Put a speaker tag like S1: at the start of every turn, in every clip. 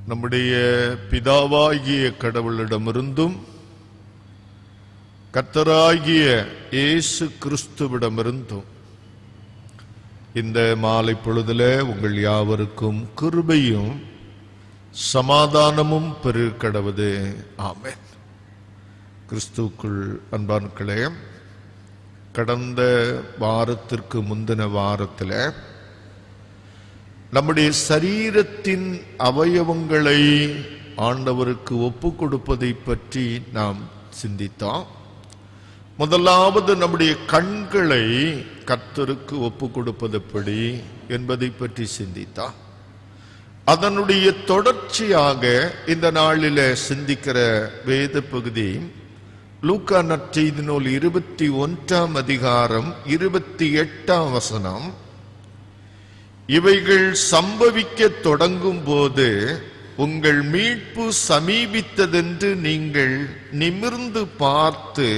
S1: நம்முடைய பிதாவாகிய கடவுளிடமிருந்தும் கர்த்தராகிய இயேசு கிறிஸ்துவிடமிருந்தும் இந்த மாலை பொழுதுல உங்கள் யாவருக்கும் கிருபையும் சமாதானமும் பெருகடவது. ஆமென். கிறிஸ்துவுக்குள் அன்பான்களே, கடந்த வாரத்திற்கு முந்தின வாரத்தில் நம்முடைய சரீரத்தின் அவயவங்களை ஆண்டவருக்கு ஒப்பு கொடுப்பதை பற்றி நாம் சிந்தித்தோம். முதலாவது நம்முடைய கண்களை கர்த்தருக்கு ஒப்பு கொடுப்பது எப்படி என்பதை பற்றி சிந்தித்தோம். அதனுடைய தொடர்ச்சியாக இந்த நாளில் சிந்திக்கிற வேத பகுதி லூக்கா நற்செய்தி நூல் 21ஆம் அதிகாரம் 28ஆம் வசனம். இவைகள் சம்பவிக்க தொடங்கும் போது உங்கள் மீட்பு சமீபித்ததென்று நீங்கள் நிமிர்ந்து பார்த்து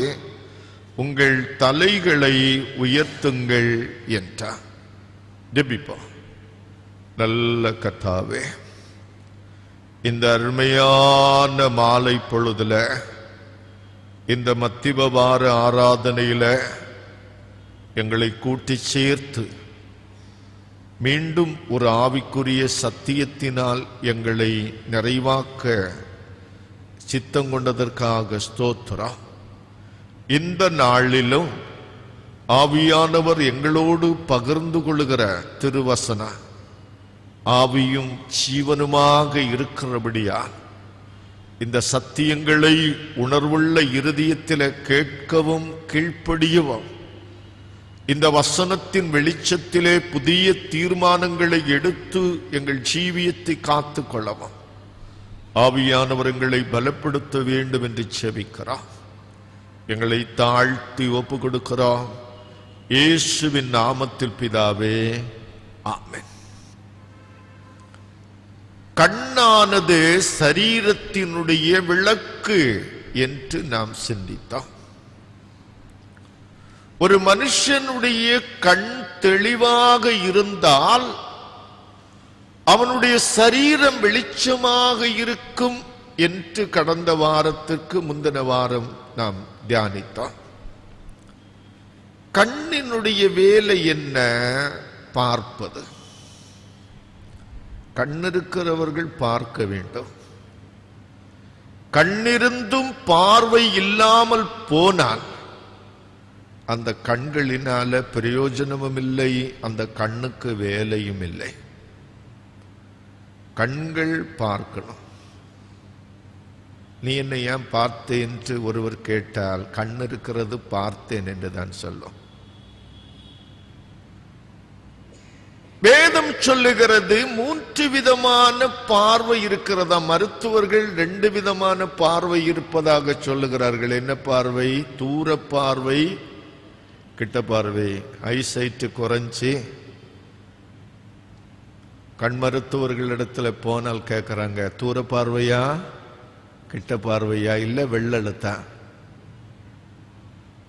S1: உங்கள் தலைகளை உயர்த்துங்கள் என்றார். ஜெபிப்போம். நல்ல கர்த்தாவே, இந்த அருமையான மாலை பொழுதுல இந்த மத்திபவார ஆராதனையில எங்களை கூட்டி சேர்த்து மீண்டும் ஒரு ஆவிக்குரிய சத்தியத்தினால் எங்களை நிறைவாக்க சித்தம் கொண்டதற்காக ஸ்தோத்திரம். இந்த நாளிலும் ஆவியானவர் எங்களோடு பகிர்ந்து கொள்ளுகிற திருவசன ஆவியும் ஜீவனுமாக இருக்கிறபடியால் இந்த சத்தியங்களை உணர்வுள்ள இருதயத்தில் கேட்கவும் கீழ்ப்படியவும், இந்த வசனத்தின் வெளிச்சத்திலே புதிய தீர்மானங்களை எடுத்து எங்கள் ஜீவியத்தை காத்து கொள்ளவும் ஆவியானவர் எங்களை பலப்படுத்த வேண்டும் என்று செபிக்கிறோம். எங்களை தாழ்த்தி ஒப்பு கொடுக்கிறோம். இயேசுவின் நாமத்தில் பிதாவே, ஆமென். கண்ணானது சரீரத்தினுடைய விளக்கு என்று நாம் சிந்தித்தோம். ஒரு மனுஷனுடைய கண் தெளிவாக இருந்தால் அவனுடைய சரீரம் வெளிச்சமாக இருக்கும் என்று கடந்த வாரத்திற்கு முந்தின வாரம் நாம் தியானித்தோம். கண்ணினுடைய வேலை என்ன? பார்ப்பது. கண்ணிருக்கிறவர்கள் பார்க்க வேண்டும். கண்ணிருந்தும் பார்வை இல்லாமல் போனால் அந்த கண்களினால பிரயோஜனமும் இல்லை, அந்த கண்ணுக்கு வேலையும் இல்லை. கண்கள் பார்க்கணும். நீ என்னை ஏன் பார்த்தேன் என்று ஒருவர் கேட்டால் கண் இருக்கிறது பார்த்தேன் என்று தான் சொல்லும். வேதம் சொல்லுகிறது 3 விதமான பார்வை இருக்கிறதா. மருத்துவர்கள் 2 விதமான பார்வை இருப்பதாக சொல்லுகிறார்கள். என்ன பார்வை? தூர பார்வை, கிட்ட பார்வை. ஐசைட்டு குறைஞ்சி கண் மருத்துவர்களிடத்துல போனால் கேட்கிறாங்க, தூர பார்வையா கிட்ட பார்வையா, இல்ல வெள்ளெழுத்தா?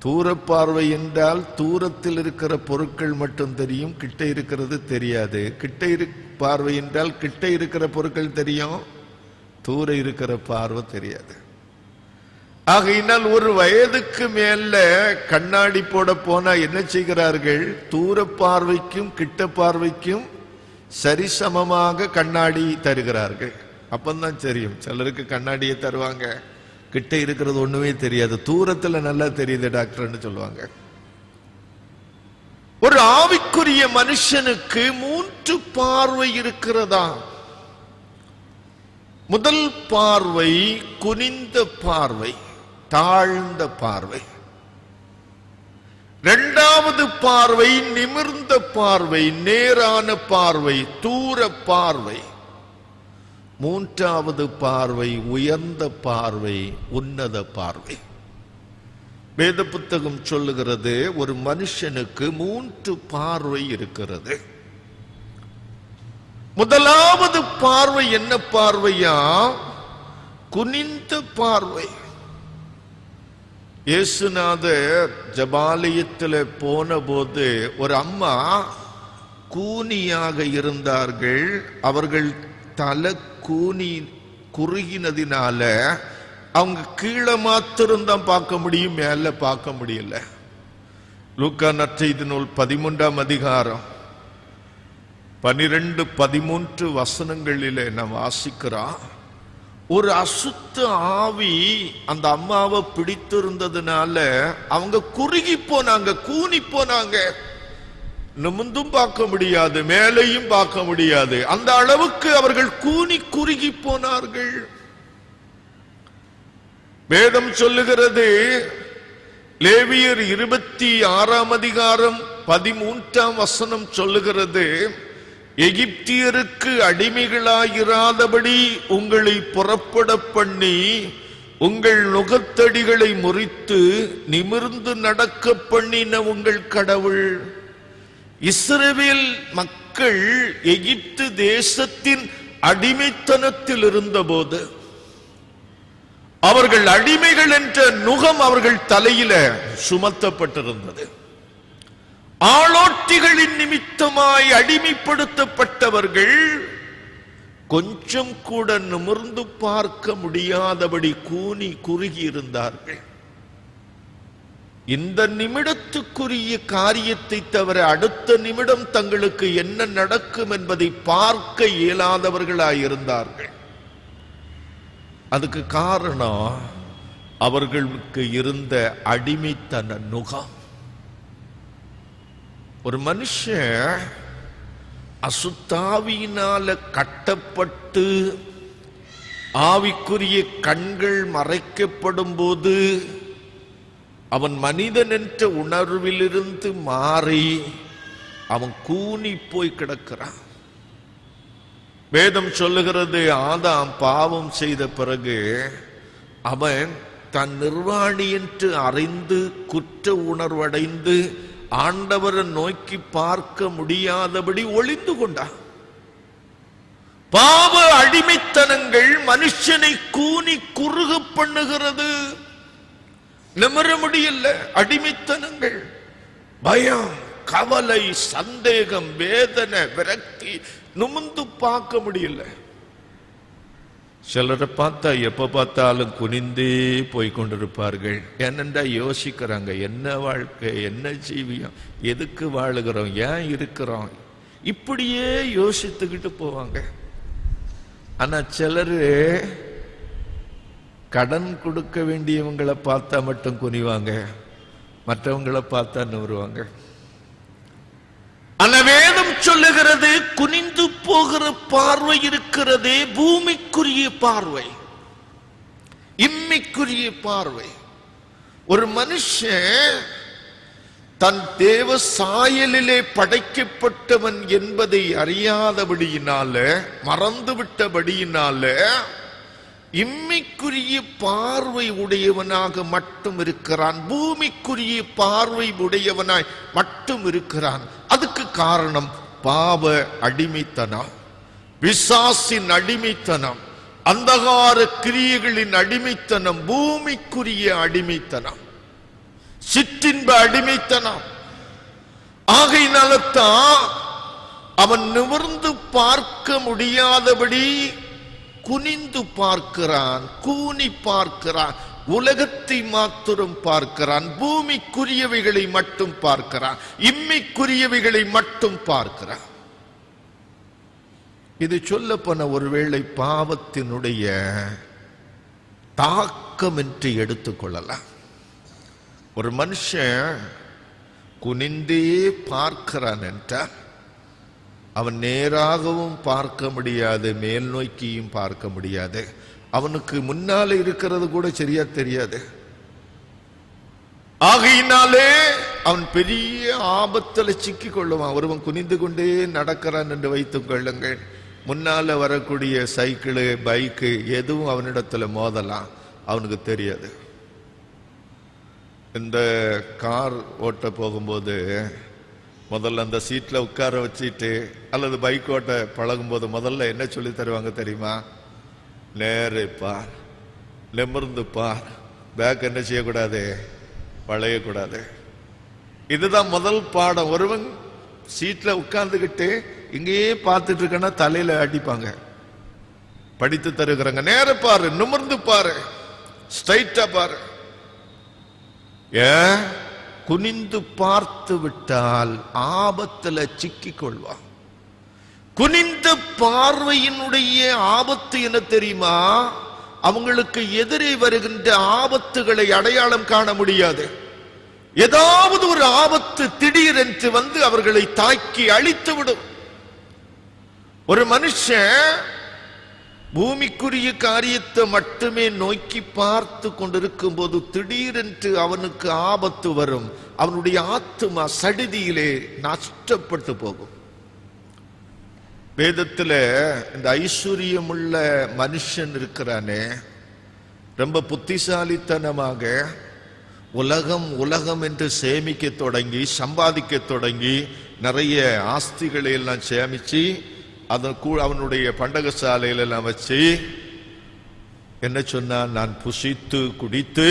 S1: தூர பார்வை என்றால் தூரத்தில் இருக்கிற பொருட்கள் மட்டும் தெரியும், கிட்ட இருக்கிறது தெரியாது. பார்வை என்றால் கிட்ட இருக்கிற பொருட்கள் தெரியும், தூர இருக்கிற பார்வை தெரியாது. ஆகையினால் ஒரு வயதுக்கு மேல கண்ணாடி போட போனா என்ன செய்கிறார்கள்? தூர பார்வைக்கும் கிட்ட பார்வைக்கும் சரிசமமாக கண்ணாடி தருகிறார்கள். அப்பந்தான் தெரியும். சிலருக்கு கண்ணாடியை தருவாங்க, கிட்ட இருக்கிறது ஒண்ணுமே தெரியாது, தூரத்துல நல்லா தெரியுது டாக்டர்னு சொல்லுவாங்க. ஒரு ஆவிக்குரிய மனுஷனுக்கு 3 பார்வை இருக்கிறதா. முதல் பார்வை குனிந்த பார்வை, தாழ்ந்த பார்வை. 2வது பார்வை நிமிர்ந்த பார்வை, நேரான பார்வை, தூர பார்வை. 3வது பார்வை உயர்ந்த பார்வை, உன்னத பார்வை. வேத புத்தகம் சொல்லுகிறது ஒரு மனுஷனுக்கு 3 பார்வை இருக்கிறது. முதலாவது பார்வை என்ன பார்வையா? குனிந்த பார்வை. இயேசுநாதர் ஜபாலயத்தில் போன போது ஒரு அம்மா கூனியாக இருந்தார்கள். அவர்கள் தலை கூனி குறுகினதினால அவங்க கீழே மாத்திரம்தான் பார்க்க முடியும், மேல பார்க்க முடியல. லூக்கா நற்செய்தி நூல் 13ஆம் அதிகாரம் 12-13 வசனங்களிலே நான் வாசிக்கிறோம். ஒரு அசுத்த ஆவி அந்த அம்மாவை பிடித்திருந்ததுனால அவங்க குறுகி போனாங்க, கூனி போனாங்க. நிமிர்ந்தும் பார்க்க முடியாது, மேலையும் பார்க்க முடியாது. அந்த அளவுக்கு அவர்கள் கூனி குறுகி போனார்கள். வேதம் சொல்லுகிறது, லேவியர் 26ஆம் அதிகாரம் 13ஆம் வசனம் சொல்லுகிறது, எகிப்தியருக்கு அடிமைகளாயிராதபடி உங்களை புறப்பட பண்ணி உங்கள் நுகத்தடிகளை முறித்து நிமிர்ந்து நடக்க பண்ணின உங்கள் கடவுள். இஸ்ரவேல் மக்கள் எகிப்து தேசத்தின் அடிமைத்தனத்தில் இருந்தபோது அவர்கள் அடிமைகள் என்ற நுகம் அவர்கள் தலையில சுமத்தப்பட்டிருந்தது. ஆளோட்டிகளின் நிமித்தமாய் அடிமைப்படுத்தப்பட்டவர்கள் கொஞ்சம் கூட நிமிர்ந்து பார்க்க முடியாதபடி கூனி குறுகி இருந்தார்கள். இந்த நிமிடத்துக்குரிய காரியத்தை தவிர அடுத்த நிமிடம் தங்களுக்கு என்ன நடக்கும் என்பதை பார்க்க இயலாதவர்களாயிருந்தார்கள். அதுக்கு காரணம் அவர்களுக்கு இருந்த அடிமைத்தன நுகம். ஒரு மனுஷன் அசுத்தாவியினால கட்டப்பட்டு ஆவிக்குரிய கண்கள் மறைக்கப்படும் போது அவன் மனிதன் என்ற உணர்விலிருந்து மாறி அவன் கூனி போய் கிடக்கிறான். வேதம் சொல்லுகிறது, ஆதாம் பாவம் செய்த பிறகு அவன் தன் நிர்வாணி என்று அறிந்து குற்ற உணர்வடைந்து ஆண்டவரை நோக்கி பார்க்க முடியாதபடி ஒளிந்து கொண்டான். பாவ அடிமைத்தனங்கள் மனுஷனை கூனி குறுக பண்ணுகிறது. நிமிர முடியல. அடிமைத்தனங்கள், பயம், கவலை, சந்தேகம், வேதனை, விரக்தி, நிமிர்ந்து பார்க்க முடியல. சிலரை பார்த்தா எப்ப பார்த்தாலும் குனிந்தே போய்கொண்டிருப்பார்கள். என்னென்றா யோசிக்கிறாங்க, என்ன வாழ்க்கை, என்ன ஜீவியம், எதுக்கு வாழுகிறோம், ஏன் இருக்கிறோம், இப்படியே யோசித்துக்கிட்டு போவாங்க. ஆனா சிலரு கடன் கொடுக்க வேண்டியவங்களை பார்த்தா மட்டும் குனிவாங்க, மற்றவங்களை பார்த்தா நிறுவாங்க. ஆனா வேதம் சொல்லுகிறது, குனிந்து போகிற பார்வை இருக்கிறதே பூமிக்குரிய பார்வை, இம்மைக்குரிய பார்வை. ஒரு மனுஷன் தன் தேவ சாயலிலே படைக்கப்பட்டவன் என்பதை அறியாதபடியினால, மறந்துவிட்டபடியினால இம்மைக்குரிய பார்வை உடையவனாக மட்டும் இருக்கிறான், பூமிக்குரிய பார்வை உடையவனாய் மட்டும் இருக்கிறான். அதுக்கு காரணம் பாவ அடிமைத்தனம், பிசாசின் அடிமைத்தனம், அந்தகார கிரியைகளின் அடிமைத்தனம், பூமிக்குரிய அடிமைத்தனம், சிற்றின்ப அடிமைத்தனம். ஆகையினால்தான் அவன் நிமிர்ந்து பார்க்க முடியாதபடி குனிந்து பார்க்கிறான், கூனி பார்க்கிறான், உலகத்தை மாத்திரம் பார்க்கிறான், பூமிக்குரியவைகளை மட்டும் பார்க்கிறான், இம்மைக்குரியவைகளை மட்டும் பார்க்கிறான். இது சொல்ல போன ஒருவேளை பாவத்தினுடைய தாக்கம் என்று எடுத்துக்கொள்ளலாம். ஒரு மனுஷன் குனிந்தே பார்க்கிறான் என்றால் அவன் நேராகவும் பார்க்க முடியாது, மேல் நோக்கியும் பார்க்க முடியாது. அவனுக்கு முன்னாலே இருக்கிறது கூட சரியா தெரியாது. ஆகையினாலே அவன் பெரிய ஆபத்துல சிக்கி கொள்ளுவான். ஒருவன் குனிந்து கொண்டே நடக்கிறான் என்று வைத்துக் கொள்ளுங்கள், முன்னால வரக்கூடிய சைக்கிளு, பைக்கு எதுவும் அவனிடத்துல மோதலாம், அவனுக்கு தெரியாது. இந்த கார் ஓட்ட போகும்போது முதல்ல அந்த சீட்ல உட்கார வச்சுட்டு அல்லது பைக் ஓட்ட பழகும் போது முதல்ல என்ன சொல்லி தருவாங்க தெரியுமா? நேரே பார், நிமிர்ந்து பார், பேக் என்ன செய்யக்கூடாது, வளையக்கூடாது. இதுதான் முதல் பாடம். ஒருவன் சீட்ல உட்கார்ந்துகிட்டு இங்கேயே பார்த்துட்டு இருக்கனா தலையில அடிப்பாங்க, படித்து தருகிறாங்க. நேர பாரு, நிமிர்ந்து பாரு, ஸ்ட்ரைட்டா பாரு. குனிந்து பார்த்து விட்டால் ஆபத்துல சிக்கிக் கொள்வான். குனிந்த பார்வையினுடைய ஆபத்து என்ன தெரியுமா? அவங்களுக்கு எதிரே வருகின்ற ஆபத்துகளை அடையாளம் காண முடியாது. ஏதாவது ஒரு ஆபத்து திடீரென்று வந்து அவர்களை தாக்கி அழித்து விடும். ஒரு மனுஷன் பூமிக்குரிய காரியத்தை மட்டுமே நோக்கி பார்த்து கொண்டிருக்கும் போது திடீரென்று அவனுக்கு ஆபத்து வரும். அவனுடைய ஆத்துமா சடிதியிலே நஷ்டப்பட்டு போகும். வேதத்துல இந்த ஐஸ்வர்யமுள்ள மனுஷன் இருக்கிறானே, ரொம்ப புத்திசாலித்தனமாக உலகம் உலகம் என்று சேமிக்க தொடங்கி, சம்பாதிக்க தொடங்கி, நிறைய ஆஸ்திகளை எல்லாம் சேமிச்சு அவனுடைய பண்டகசாலையில எல்லாம் வச்சு என்ன சொன்னான்? நான் புசித்து குடித்து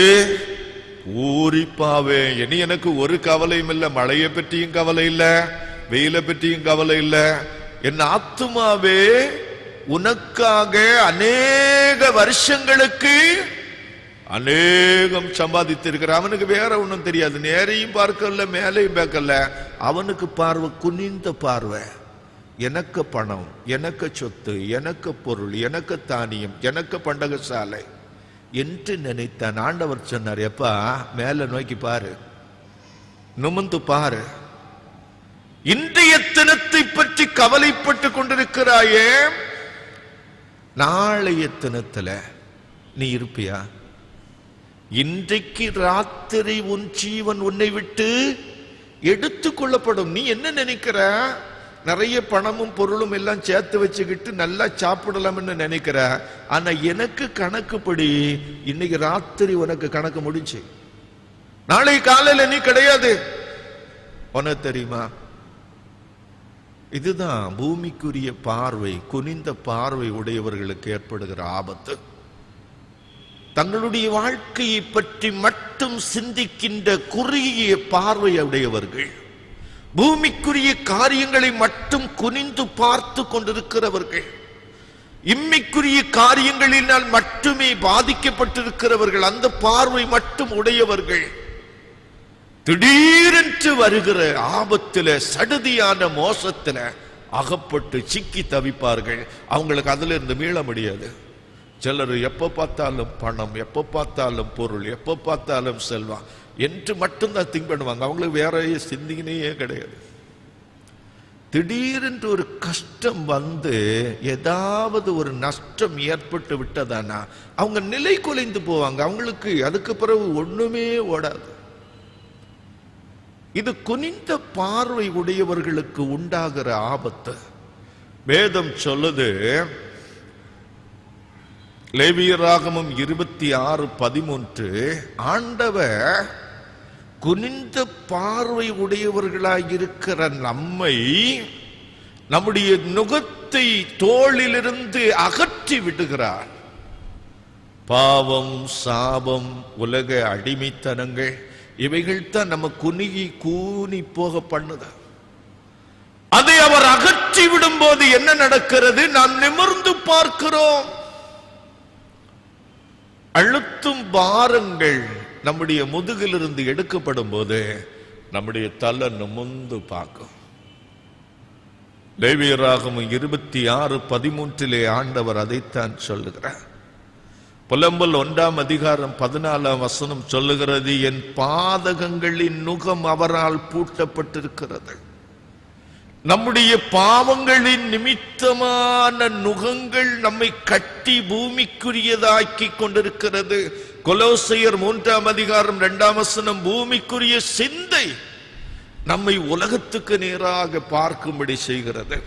S1: பூரிப்பாவே, இனி எனக்கு ஒரு கவலையும் இல்லை. மழையை பற்றியும் கவலை இல்லை, வெயிலை பற்றியும் கவலை இல்லை. என் ஆத்துமாவே உனக்காக அநேக வருஷங்களுக்கு அநேகம் சம்பாதித்திருக்கிற. அவனுக்கு வேற ஒன்றும் தெரியாது. நேரையும் பார்க்கல, மேலையும் பார்க்கல. அவனுக்கு பார்வை குனிந்த பார்வை. எனக்கு பணம், எனக்கு சொத்து, எனக்கு பொருள், எனக்கு தானியம், எனக்கு பண்டகசாலை என்று நினைத்தான். ஆண்டவர் சொன்னார், எப்பா மேல நோக்கி பாரு, நிமிர்ந்து பாரு. இன்றைய தினத்தை பற்றி கவலைப்பட்டு கொண்டிருக்கிறாயே, நாளைய தினத்துல நீ இருப்பியா? இன்றைக்கு ராத்திரி உன் ஜீவன் உன்னை விட்டு எடுத்துக் கொள்ளப்படும். நீ என்ன நினைக்கிற? நிறைய பணமும் பொருளும் எல்லாம் சேர்த்து வச்சுக்கிட்டு நல்லா சாப்பிடலாம்னு நினைக்கிற. ஆனா எனக்கு கணக்குப்படி இன்னைக்கு ராத்திரி உனக்கு கணக்கு முடிஞ்சு, நாளை காலையில நீ கிடையாது. உனக்கு தெரியுமா? இதுதான் பூமிக்குரிய பார்வை, குனிந்த பார்வை உடையவர்களுக்கு ஏற்படுகிற ஆபத்து. தங்களுடைய வாழ்க்கையை பற்றி மட்டும் சிந்திக்கின்ற குறுகிய பார்வை உடையவர்கள், பூமிக்குரிய காரியங்களை மட்டும் குனிந்து பார்த்து கொண்டிருக்கிறவர்கள், இம்மைக்குரிய காரியங்களினால் மட்டுமே பாதிக்கப்பட்டிருக்கிறவர்கள், அந்த பார்வை மட்டும் உடையவர்கள் திடீரென்று வருகிற ஆபத்துல, சடுதியான மோசத்துல அகப்பட்டு சிக்கி தவிப்பார்கள். அவங்களுக்கு அதுல இருந்து மீள முடியாது. சிலர் எப்ப பார்த்தாலும் பணம், எப்ப பார்த்தாலும் பொருள், எப்ப பார்த்தாலும் செல்வம் என்று மட்டும்தான் திங்க் பண்ணுவாங்க. அவங்களுக்கு வேற சிந்தனையே கிடையாது. திடீரென்று ஒரு கஷ்டம் வந்து ஏதாவது ஒரு நஷ்டம் ஏற்பட்டு விட்டதானா அவங்க நிலை குலைந்து போவாங்க. அவங்களுக்கு அதுக்கு பிறகு ஒண்ணுமே ஓடாது. இது குனிந்த பார்வை உடையவர்களுக்கு உண்டாகிற ஆபத்து. வேதம் சொல்லுது, லேவியராகமம் 26:13, ஆண்டவர் குனிந்த பார்வை உடையவர்களாயிருக்கிற நம்மை நம்முடைய நுகத்தை தோளிலிருந்து அகற்றி விடுகிறார். பாவம், சாபம், உலக அடிமைத்தனங்கள் இவைகள் தான் நம்ம குனிகி கூனி போக பண்ணுது. அதை அவர் அகற்றி விடும் போது என்ன நடக்கிறது? நாம் நிமிர்ந்து பார்க்கிறோம். அழுத்தும் பாரங்கள் நம்முடைய முதுகிலிருந்து எடுக்கப்படும் போது நம்முடைய தலை நிமிர்ந்து பார்க்கும். லேவியராகமம் 26:13 ஆண்டவர் அதைத்தான் சொல்லுகிறார். புலம்பல் 1:14 சொல்லுகிறது, என் பாதகங்களின் நுகம் அவரால் பூட்டப்பட்டிருக்கிறது. நம்முடைய பாவங்களின் நிமித்தமான நுகங்கள் நம்மை கட்டி பூமிக்குரியதாக்கி கொண்டிருக்கிறது. கொலோசையர் 3:2 பூமிக்குரிய சிந்தை நம்மை உலகத்துக்கு நேராக பார்க்கும்படி செய்கிறது.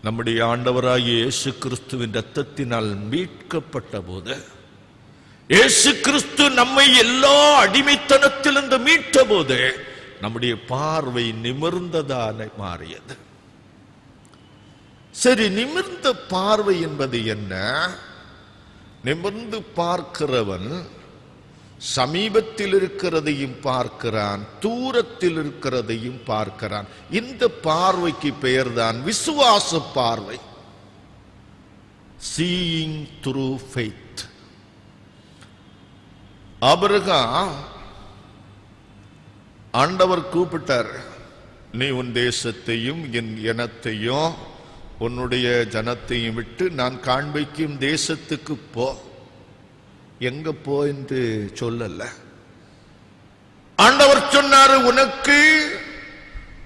S1: நம்முடைய ஆண்டவராகிய இயேசு கிறிஸ்துவின் இரத்தத்தினால் மீட்கப்பட்ட போது, இயேசு கிறிஸ்து நம்மை எல்லா அடிமைத்தனத்திலிருந்து மீட்ட போது நம்முடைய பார்வை நிமிர்ந்ததான மாறியது. சரி, நிமிர்ந்த பார்வை என்பது என்ன? நிமிர்ந்து பார்க்கிறவன் சமீபத்தில் இருக்கிறதையும் பார்க்கிறான், தூரத்தில் இருக்கிறதையும் பார்க்கிறான். இந்த பார்வைக்கு பெயர்தான் விசுவாச பார்வை. seeing through faith. ஆபிரகாம் ஆண்டவர் கூப்பிட்டார், நீ உன் தேசத்தையும் என் இனத்தையும் உன்னுடைய ஜனத்தையும் விட்டு நான் காண்பிக்கும் தேசத்துக்கு போ. எங்க போ என்று சொல்லல. ஆண்டவர் சொன்னாரு, உனக்கு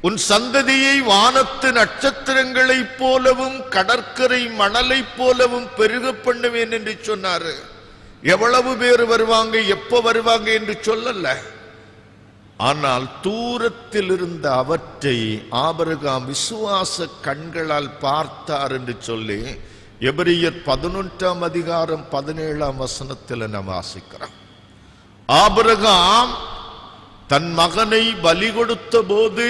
S1: உன் சந்ததியை வானத்து நட்சத்திரங்களைப் போலவும் கடற்கரை மணலைப் போலவும் பெருக பண்ணுவேன் என்று சொன்னாரு. எவ்வளவு பேர் வருவாங்க, எப்ப வருவாங்க என்று சொல்லல. ஆனால் தூரத்தில் இருந்த அவற்றை ஆபிரகாம் விசுவாச கண்களால் பார்த்தார் என்று சொல்லி எபிரியர் 11ஆம் அதிகாரம் 17ஆம் வசனத்தில் நாம் வாசிக்கிறோம். ஆபிரகாம் தன் மகனை பலி கொடுத்த போது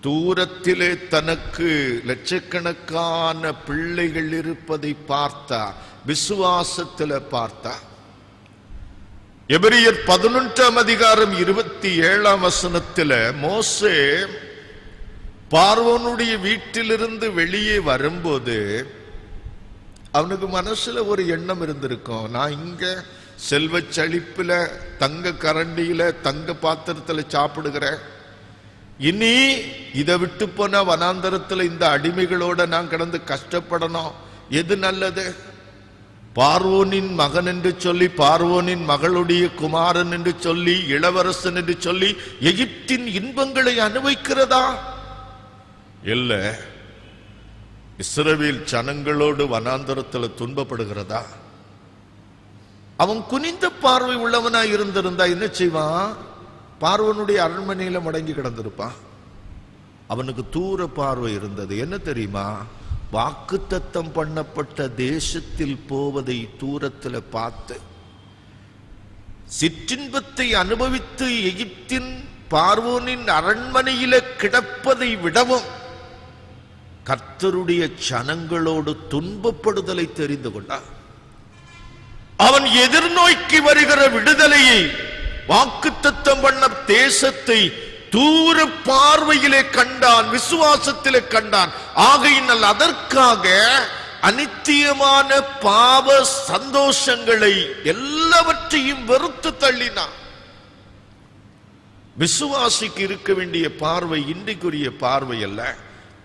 S1: தூரத்திலே தனக்கு லட்சக்கணக்கான பிள்ளைகள் இருப்பதை பார்த்தார், விசுவாசத்தில் பார்த்தார். எபிரியர் 11ஆம் அதிகாரம் 27ஆம் வசனத்தில் மோசே பார்வோனுடைய வீட்டிலிருந்து வெளியே வரும்போது அவனுக்கு மனசுல ஒரு எண்ணம் இருந்திருக்கும், நான் இங்க செல்வ செழிப்புல தங்க கரண்டியில தங்க பாத்திரத்துல சாப்பிடுகிறேன், இனி இதை விட்டு போன வனாந்தரத்துல இந்த அடிமைகளோட நான் கிடந்து கஷ்டப்படணும், எது நல்லது? பார்வோனின் மகன் என்று சொல்லி, பார்வோனின் மகளுடைய குமாரன் என்று சொல்லி, இளவரசன் என்று சொல்லி எகிப்தின் இன்பங்களை அனுபவிக்கிறதா? இல்ல, இஸ்ரவேல் ஜனங்களோடு வனாந்தரத்தில் துன்பப்படுகிறதா? அவன் குனிந்த பார்வை உள்ளவனா இருந்திருந்தா என்ன செய்வான்? பார்வனுடைய அரண்மனையில முடங்கி கிடந்திருப்பான். அவனுக்கு தூர பார்வை இருந்தது. என்ன தெரியுமா? வாக்குத்தத்தம் பண்ணப்பட்ட தேசத்தில் போவதை தூரத்தில் பார்த்து சிற்றின்பத்தை அனுபவித்து எகிப்தின் பார்வோனின் அரண்மனையில கிடப்பதை விடவும் கர்த்தருடைய ஜனங்களோடு துன்பப்படுதலை தெரிந்து கொண்டான். அவன் எதிர்நோக்கி வருகிற விடுதலையை, வாக்குத்தத்தம் பண்ண தேசத்தை தூர பார்வையிலே கண்டான், விசுவாசத்திலே கண்டான். ஆகையினால் அதற்காக அனித்தியமான பாவ சந்தோஷங்களை எல்லாவற்றையும் வெறுத்து தள்ளினான். விசுவாசிக்கு இருக்க வேண்டிய பார்வை இன்றைக்குரிய பார்வை அல்ல,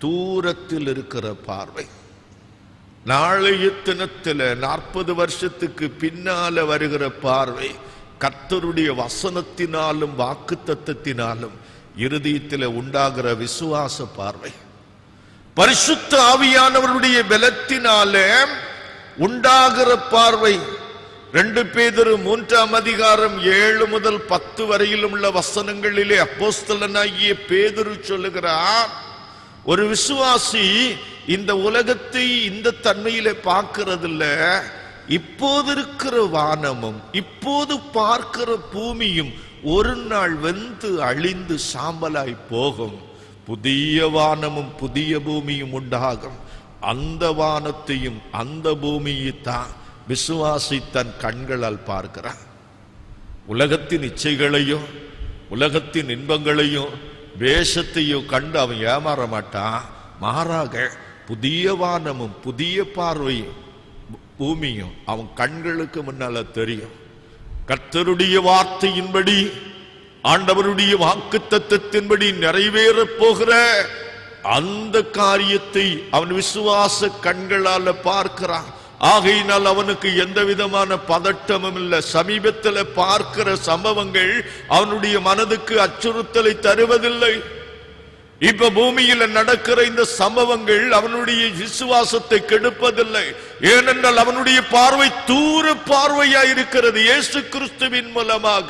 S1: தூரத்தில் இருக்கிற பார்வை. நாளைய தினத்தில் 40 வருஷத்துக்கு பின்னால வருகிற பார்வை கர்த்தருடைய வசனத்தினாலும் வாக்குத்தத்தத்தினாலும் இருதயத்தில் உண்டாகிற விசுவாச பார்வை, பரிசுத்த ஆவியானவருடைய பலத்தினாலே உண்டாகிற பார்வை. 2 பேதுரு 3ஆம் அதிகாரம் 7 முதல் 10 வரையிலும் உள்ள வசனங்களிலே அப்போஸ்தலனாகிய பேதுரு சொல்லுகிறார், ஒரு விசுவாசி இந்த உலகத்தை இந்த தன்மையிலே பார்க்கிறதில்ல, இப்போது இருக்கிற வானமும் இப்போது பார்க்கிற பூமியும் ஒரு நாள் வெந்து அழிந்து சாம்பலாய் போகும், புதிய வானமும் புதிய பூமியும் உண்டாகும். அந்த வானத்தையும் அந்த பூமியைத்தான் விசுவாசி தன் கண்களால் பார்க்கிறான். உலகத்தின் இச்சைகளையும் உலகத்தின் இன்பங்களையும் வேஷத்தையும் கண்டு அவன் ஏமாற மாட்டான். மாறாக புதிய வானமும் புதிய பார்வையும் பூமியும் அவன் கண்களுக்கு முன்னால தெரியும். கர்த்தருடைய வார்த்தையின்படி, ஆண்டவருடைய வாக்குத்தத்தத்தின்படி நிறைவேற போகிற அந்த காரியத்தை அவன் விசுவாச கண்களால பார்க்கிறான். ஆகையினால் அவனுக்கு எந்த விதமான பதட்டமும் இல்லை. சமீபத்தில் பார்க்கிற சம்பவங்கள் அவனுடைய மனதுக்கு அச்சுறுத்தலை தருவதில்லை. இப்ப பூமியில நடக்கிற இந்த சம்பவங்கள் அவனுடைய விசுவாசத்தை கெடுப்பதில்லை. ஏனென்றால் அவனுடைய பார்வை தூர பார்வையா இருக்கிறது. இயேசு கிறிஸ்துவின் மூலமாக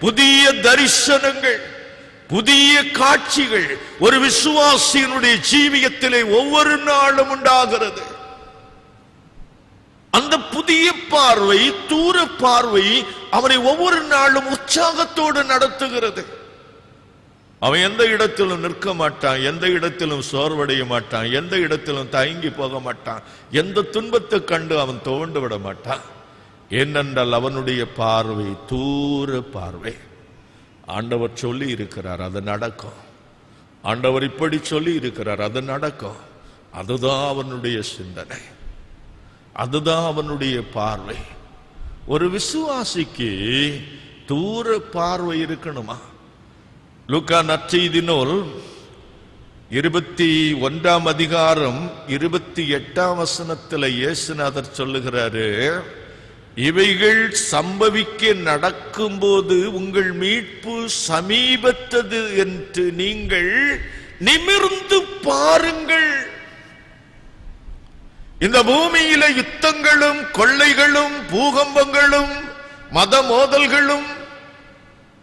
S1: புதிய தரிசனங்கள், புதிய காட்சிகள் ஒரு விசுவாசியினுடைய ஜீவியத்திலே ஒவ்வொரு நாளும் உண்டாகிறது. அந்த புதிய பார்வை, தூர பார்வை அவனை ஒவ்வொரு நாளும் உற்சாகத்தோடு நடத்துகிறது. அவன் எந்த இடத்திலும் நிற்க மாட்டான், எந்த இடத்திலும் சோர்வடைய மாட்டான், எந்த இடத்திலும் தயங்கி போக மாட்டான், எந்த துன்பத்தை கண்டு அவன் துவண்டு விட மாட்டான். ஏனென்றால் அவனுடைய பார்வை தூர பார்வை. ஆண்டவர் சொல்லி இருக்கிறார், அது நடக்கும். ஆண்டவர் இப்படி சொல்லி இருக்கிறார், அது நடக்கும். அதுதான் அவனுடைய சிந்தனை. அதுதான் அவனுடைய பார்வை. ஒரு விசுவாசிக்கு தூர பார்வை இருக்கணுமா? லூக்கா நற்செய்தி நூல் 21 அதிகாரம் 28 வசனத்தில் இயேசுநாதர் சொல்லுகிறாரு, இவைகள் சம்பவிக்க நடக்கும்போது உங்கள் மீட்பு சமீபத்தது என்று நீங்கள் நிமிர்ந்து பாருங்கள். இந்த பூமியில யுத்தங்களும் கொள்ளைகளும் பூகம்பங்களும் மத மோதல்களும்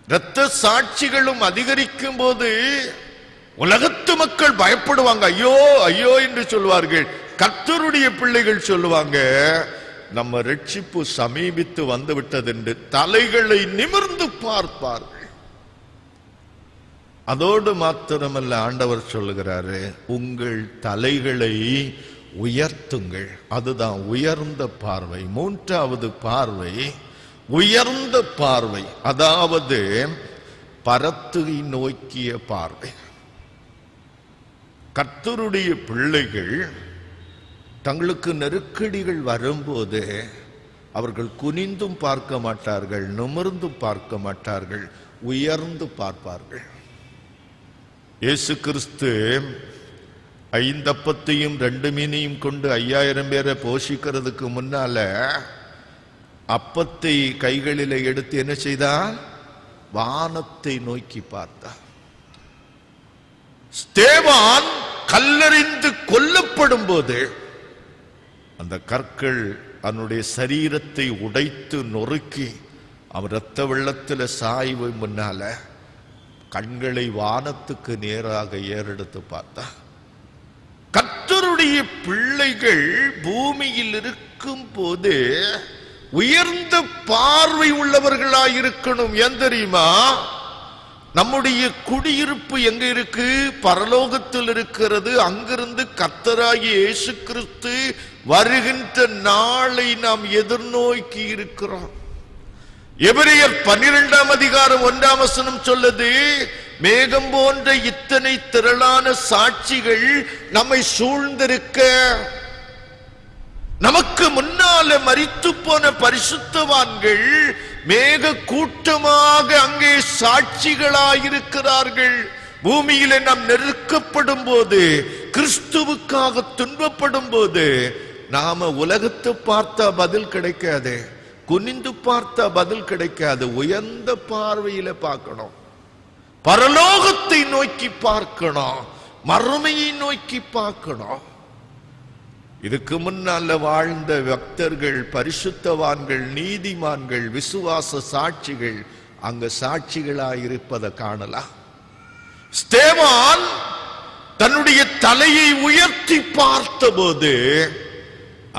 S1: இரத்த சாட்சிகளும் அதிகரிக்கும் போது உலகத்து மக்கள் பயப்படுவாங்க. ஐயோ ஐயோ என்று சொல்வார்கள். கர்த்தருடைய பிள்ளைகள் சொல்லுவாங்க, நம்ம ரட்சிப்பு சமீபித்து வந்து விட்டது என்று தலைகளை நிமிர்ந்து பார்ப்பார்கள். அதோடு மாத்திரமல்ல, ஆண்டவர் சொல்லுகிறாரு, உங்கள் தலைகளை உயர்த்துங்கள். அதுதான் உயர்ந்த பார்வை. மூன்றாவது பார்வை உயர்ந்த பார்வை, அதாவது பரத்தை நோக்கிய பார்வை. கர்த்தருடைய பிள்ளைகள் தங்களுக்கு நெருக்கடிகள் வரும்போது அவர்கள் குனிந்தும் பார்க்க மாட்டார்கள், நிமிர்ந்தும் பார்க்க மாட்டார்கள், உயர்ந்து பார்ப்பார்கள். இயேசு கிறிஸ்து 5 அப்பத்தையும் 2 மீனையும் கொண்டு 5000 பேரை போஷிக்கிறதுக்கு முன்னால அப்பத்தை கைகளில் எடுத்து என்ன செய்தார்? வானத்தை நோக்கி பார்த்தார். ஸ்தேவான் கல்லெறிந்து கொல்லப்படும் போது அந்த கற்கள் அவனுடைய சரீரத்தை உடைத்து நொறுக்கி அவன் இரத்த வெள்ளத்தில் சாய்வு முன்னால கண்களை வானத்துக்கு நேராக ஏறெடுத்து பார்த்தான். கர்த்தருடைய பிள்ளைகள் பூமியில் இருக்கும் போது உயர்ந்த பார்வை உள்ளவர்களாயிருக்கணும். ஏன் தெரியுமா? நம்முடைய குடியிருப்பு எங்க இருக்கு? பரலோகத்தில் இருக்கிறது. அங்கிருந்து கர்த்தராகிய இயேசு கிறிஸ்து வருகின்ற நாளை நாம் எதிர்நோக்கி இருக்கிறோம். எபிரேயர் 12 அதிகாரம் 1 வசனம் சொல்லுது, மேகம் போன்ற இத்தனை திரளான சாட்சிகள் நம்மை சூழ்ந்திருக்க, நமக்கு முன்னால மரித்து போன பரிசுத்தவான்கள் மேக கூட்டமாக அங்கே சாட்சிகளாயிருக்கிறார்கள். பூமியில நாம் நெருக்கப்படும் போது, கிறிஸ்துவுக்காக துன்பப்படும் போது, நாம உலகத்தை பார்த்தா பதில் கிடைக்காது, குனிந்து பார்த்தா பதில் கிடைக்காது. உயர்ந்த பார்வையில பார்க்கணும், பரலோகத்தை நோக்கி பார்க்கணும், மறுமையை நோக்கி பார்க்கணும். இதுக்கு முன்னால வாழ்ந்த பக்தர்கள், பரிசுத்தவான்கள், நீதிமான்கள், விசுவாச சாட்சிகள் அங்க சாட்சிகளாயிருப்பதை காணலாம். ஸ்தேவான் தன்னுடைய தலையை உயர்த்தி பார்த்தபோது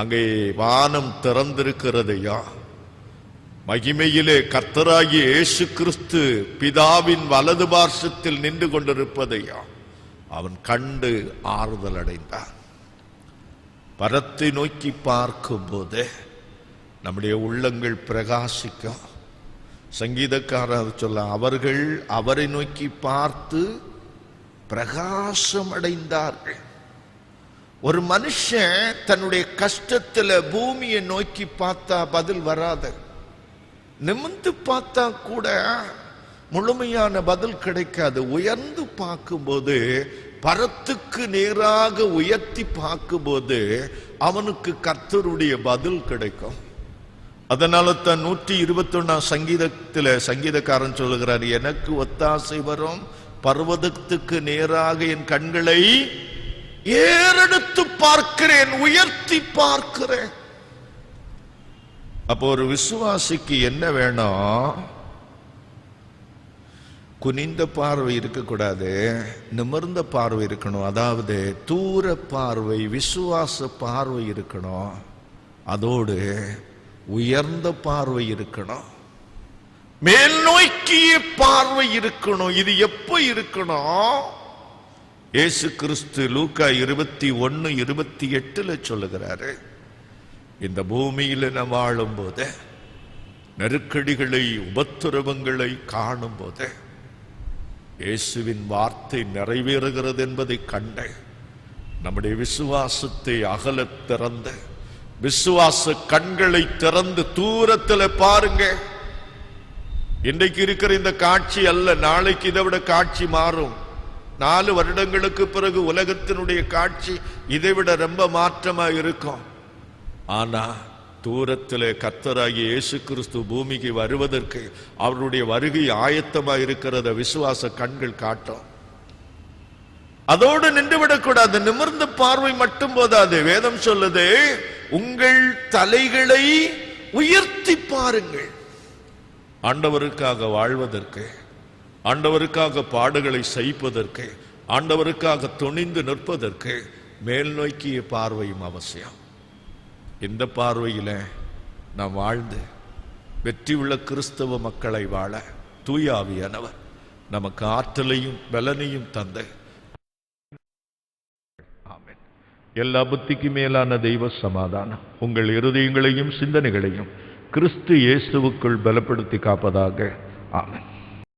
S1: அங்கே வானம் திறந்திருக்கிறதையா, மகிமையிலே கர்த்தராகிய இயேசு கிறிஸ்து பிதாவின் வலது பார்சத்தில் நின்று கொண்டிருப்பதையா அவன் கண்டு ஆறுதல் அடைந்தான். பரத்தை நோக்கி பார்க்கும் போது நம்முடைய உள்ளங்கள் பிரகாசிக்கும். சங்கீதக்காரர் சொல்ல, அவர்கள் அவரை நோக்கி பார்த்து பிரகாசம் அடைந்தார்கள். ஒரு மனுஷன் தன்னுடைய கஷ்டத்துல பூமியை நோக்கி பார்த்தா பதில் வராது, நிமிர்ந்து பார்த்தா கூட முழுமையான பதில் கிடைக்காது. உயர்ந்து பார்க்கும்போது, பரத்துக்கு நேராக உயர்த்தி பார்க்கும்போது அவனுக்கு கர்த்தருடைய பதில் கிடைக்கும். அதனால தான் 121 சங்கீதத்தில் சங்கீதக்காரன் சொல்லுகிறார், எனக்கு ஒத்தாசை வரும் பர்வதத்துக்கு நேராக என் கண்களை ஏறெடுத்து பார்க்கிறேன், உயர்த்தி பார்க்கிறேன். அப்போ ஒரு விசுவாசிக்கு என்ன வேணும்? குனிந்த பார்வை இருக்கக்கூடாது, நிமிர்ந்த பார்வை இருக்கணும். அதாவது தூர பார்வை, விசுவாச பார்வை இருக்கணும். அதோடு உயர்ந்த பார்வை இருக்கணும், மேல் நோக்கிய பார்வை இருக்கணும். இது எப்ப இருக்கணும்? இயேசு கிறிஸ்து லூக்கா 21:28 சொல்லுகிறாரு, இந்த பூமியில நாம் வாழும் போது, நெருக்கடிகளை உபத்திரவங்களை காணும் போது இயேசுவின் வார்த்தை நிறைவேறுகிறது என்பதை கண்ட நம்முடைய விசுவாசத்தை அகலத் திறந்த விசுவாச கண்களை திறந்து தூரத்தில் பாருங்க. இன்றைக்கு இருக்கிற இந்த காட்சி அல்ல, நாளைக்கு இதை விட காட்சி மாறும். 4 வருடங்களுக்கு பிறகு உலகத்தினுடைய காட்சி இதைவிட ரொம்ப மாற்றமா இருக்கும். ஆனா தூரத்திலே கர்த்தராகிய இயேசு கிறிஸ்து பூமிக்கு வருவதற்கு அவருடைய வருகை ஆயத்தமா இருக்கிறத விசுவாச கண்கள் காட்டும். அதோடு நின்றுவிடக்கூடாது. நிமிர்ந்த பார்வை மட்டும் போதாது. வேதம் சொல்லுது, உங்கள் தலைகளை உயர்த்தி பாருங்கள். ஆண்டவருக்காக வாழ்வதற்கு, ஆண்டவருக்காக பாடுகளை சகிப்பதற்கு, ஆண்டவருக்காக துணிந்து நிற்பதற்கு மேல் நோக்கிய பார்வையும் அவசியம். இந்த பார்வையில நாம் வாழ்ந்து வெற்றி உள்ள கிறிஸ்தவ மக்களை வாழ தூய ஆவியானவர் நமக்கு ஆற்றலையும் பலனையும் தந்து, ஆமென். எல்லா புத்திக்கு மேலான தெய்வ சமாதானம் உங்கள் இருதயங்களையும் சிந்தனைகளையும் கிறிஸ்து இயேசுவுக்குள் பலப்படுத்தி காப்பதாக. ஆமென்.